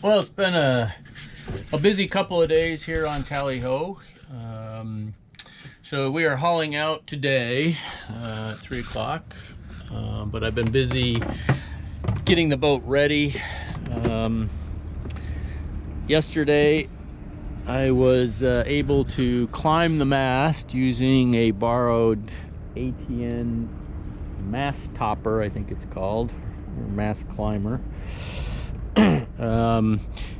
Well, it's been a busy couple of days here on Tally Ho. So we are hauling out today at 3 o'clock, but I've been busy getting the boat ready. Yesterday I was able to climb the mast using a borrowed ATN mast topper, I think it's called, or mast climber.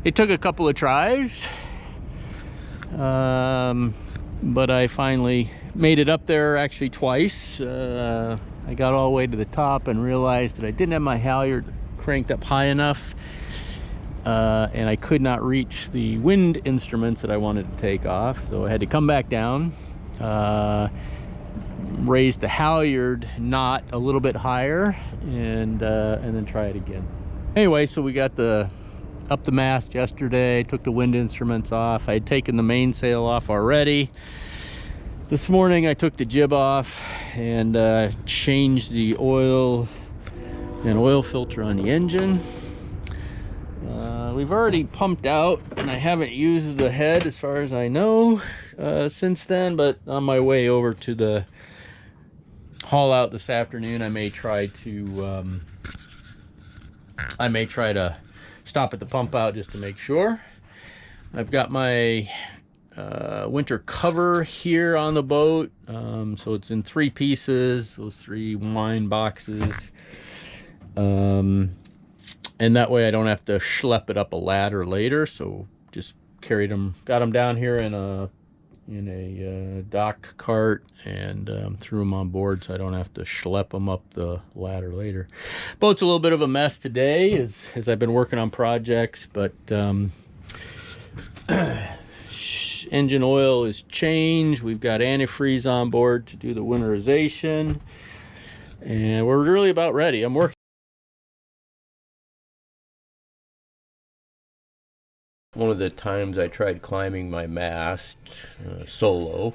It took a couple of tries, but I finally made it up there, actually twice. I got all the way to the top and realized that I didn't have my halyard cranked up high enough, and I could not reach the wind instruments that I wanted to take off, so I had to come back down, raise the halyard knot a little bit higher, and then try it again. Anyway, so we got up the mast yesterday, took the wind instruments off. I had taken the mainsail off already. This morning I took the jib off and changed the oil and oil filter on the engine. We've already pumped out, and I haven't used the head as far as I know since then, but on my way over to the Haulout this afternoon, I may try to stop at the pump out just to make sure. I've got my winter cover here on the boat, so it's in 3 pieces, those 3 wine boxes, and that way I don't have to schlep it up a ladder later. So just got them down here in a dock cart, and threw them on board so I don't have to schlep them up the ladder later. Boat's a little bit of a mess today as I've been working on projects, but engine oil is changed. We've got antifreeze on board to do the winterization, and we're really about ready. I'm working. One of the times I tried climbing my mast solo,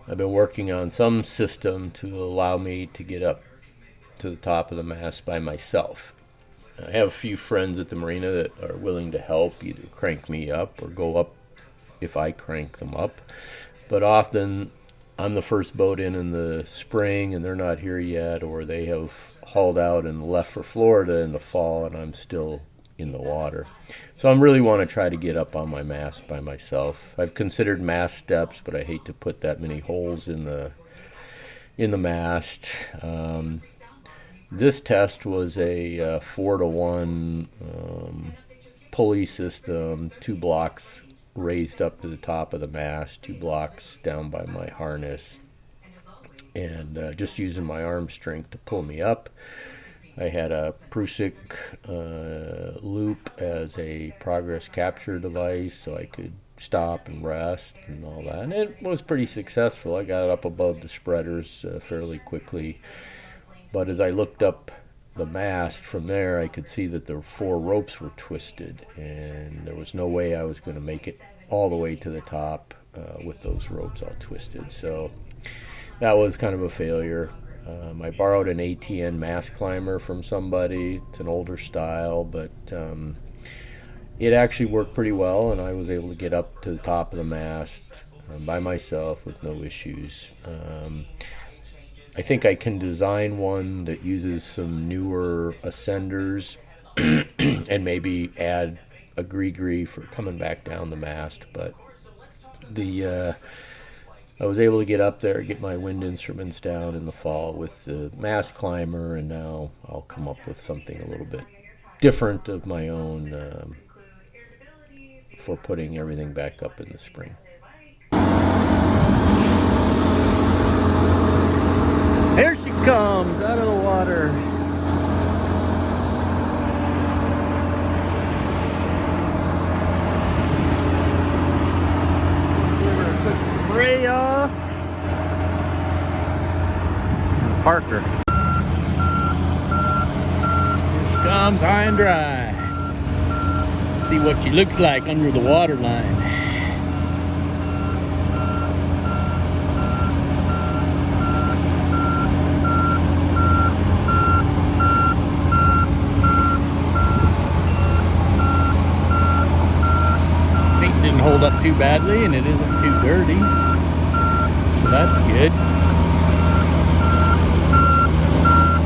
I've been working on some system to allow me to get up to the top of the mast by myself. I have a few friends at the marina that are willing to help, either crank me up or go up if I crank them up. But often I'm the first boat in the spring and they're not here yet, or they have hauled out and left for Florida in the fall and I'm still in the water. So I really want to try to get up on my mast by myself. I've considered mast steps, but I hate to put that many holes in the mast. This test was a 4-to-1 pulley system, 2 blocks raised up to the top of the mast, 2 blocks down by my harness, and just using my arm strength to pull me up. I had a Prusik loop as a progress capture device, so I could stop and rest and all that. And it was pretty successful. I got up above the spreaders fairly quickly. But as I looked up the mast from there, I could see that the 4 ropes were twisted, and there was no way I was going to make it all the way to the top with those ropes all twisted. So that was kind of a failure. I borrowed an ATN mast climber from somebody. It's an older style, but it actually worked pretty well, and I was able to get up to the top of the mast by myself with no issues. I think I can design one that uses some newer ascenders and maybe add a gree for coming back down the mast, but I was able to get up there, get my wind instruments down in the fall with the mast climber, and now I'll come up with something a little bit different of my own for putting everything back up in the spring. There she comes out of the water. Spray off. Parker. Here she comes high and dry. See what she looks like under the water line. hold up too badly, and it isn't too dirty, so that's good.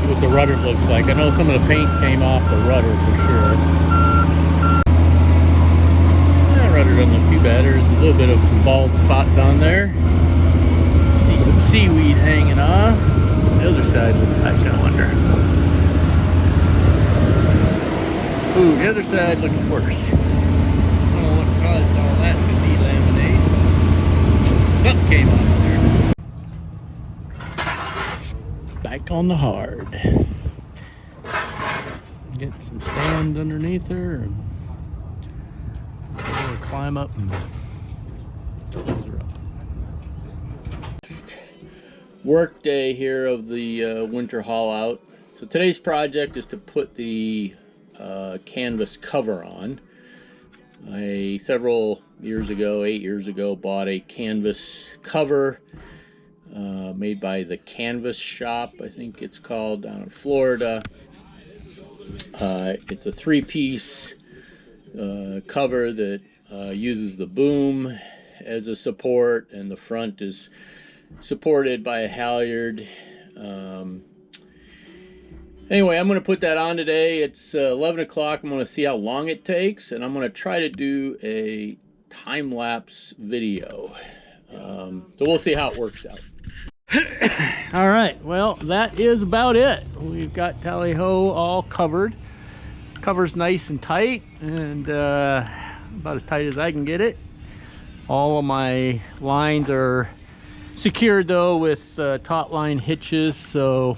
See what the rudder looks like. I know some of the paint came off the rudder for sure. That rudder doesn't look too bad. There's a little bit of some bald spots on there. See some seaweed hanging off. The other side looks, I kind of wonder. Ooh, the other side looks worse. I don't know what caused all that to delaminate. Something came off there. Back on the hard. Get some stands underneath her and we'll climb up and close her up. Work day here of the winter haul out. So today's project is to put the canvas cover on. I several years ago, 8 years ago, bought a canvas cover made by the Canvas Shop, I think it's called, down in Florida. It's a 3-piece cover that uses the boom as a support, and the front is supported by a halyard. Anyway, I'm going to put that on today. It's 11 o'clock. I'm going to see how long it takes, and I'm going to try to do a time-lapse video. So we'll see how it works out. All right, well, that is about it. We've got Tally-Ho all covered. Cover's nice and tight, and about as tight as I can get it. All of my lines are secured though with taut line hitches, so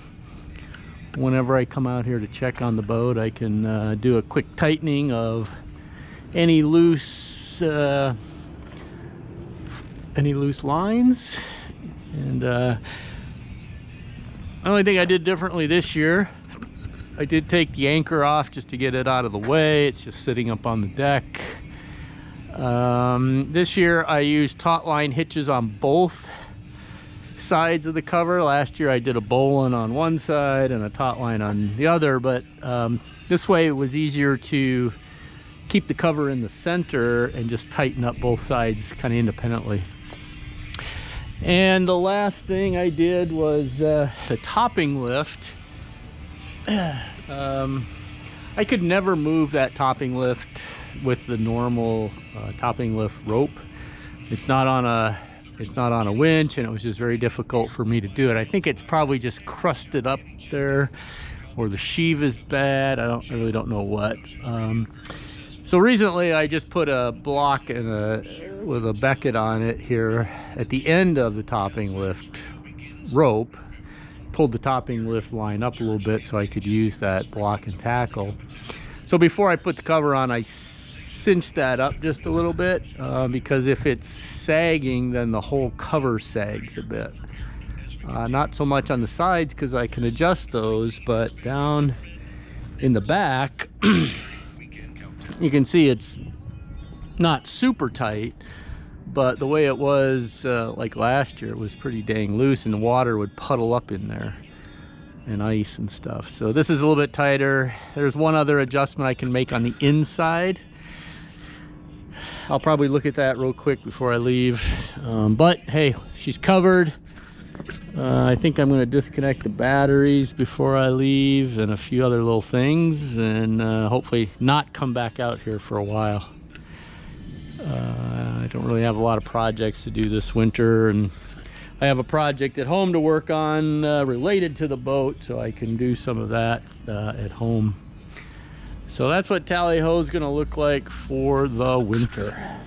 whenever I come out here to check on the boat, I can do a quick tightening of any loose lines. And the only thing I did differently this year, I did take the anchor off just to get it out of the way. It's just sitting up on the deck. This year I used taut line hitches on both sides of the cover. Last year I did a bowline on one side and a taut line on the other, but this way it was easier to keep the cover in the center and just tighten up both sides kind of independently. And the last thing I did was the topping lift. I could never move that topping lift with the normal topping lift rope. It's not on a winch, and it was just very difficult for me to do it. I think it's probably just crusted up there, or the sheave is bad. I really don't know what. So recently I just put a block with a becket on it here at the end of the topping lift rope. Pulled the topping lift line up a little bit so I could use that block and tackle. So before I put the cover on, I cinched that up just a little bit, because if it's sagging, then the whole cover sags a bit. Not so much on the sides because I can adjust those, but down in the back you can see it's not super tight, but the way it was like last year, it was pretty dang loose, and the water would puddle up in there, and ice and stuff. So this is a little bit tighter. There's one other adjustment I can make on the inside. I'll probably look at that real quick before I leave. But hey, she's covered. I think I'm going to disconnect the batteries before I leave, and a few other little things, and hopefully not come back out here for a while. I don't really have a lot of projects to do this winter, and I have a project at home to work on related to the boat, so I can do some of that at home. So that's what Tally-Ho is going to look like for the winter.